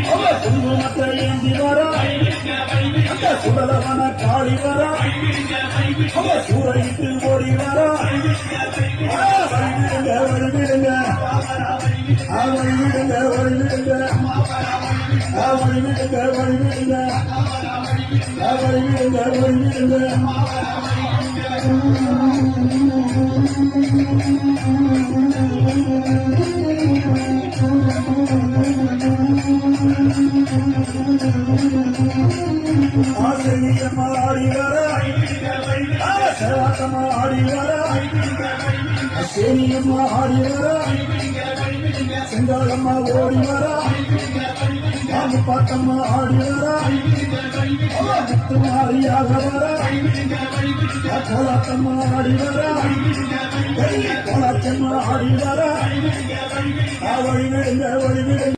குங்குமத்தை ஏந்தி வர அந்த சுடலவன காளி வர சூறையிட்டு ஓடி வர வழிவிடுங்க வழிவிடுங்க வழிவிடுங்க வழிவிடுங்க வழிவிடுங்க வழிவிடுங்க வழிவிடுங்க வழிவிடுங்க ஆசிரியம்மா ஆடி வர சேவாக்கம்மா ஆடி வர சேனியம்மா ஆடி வர செங்காலம்மா ஓடி வர பாம்பு பாட்டம்மா ஆடி வர முத்து மாரியாக வர கோலாட்டம்மா ஆடி வர கோலாட்டம்மா ஆடி வர வழிவிடுங்க வழிவிடுங்க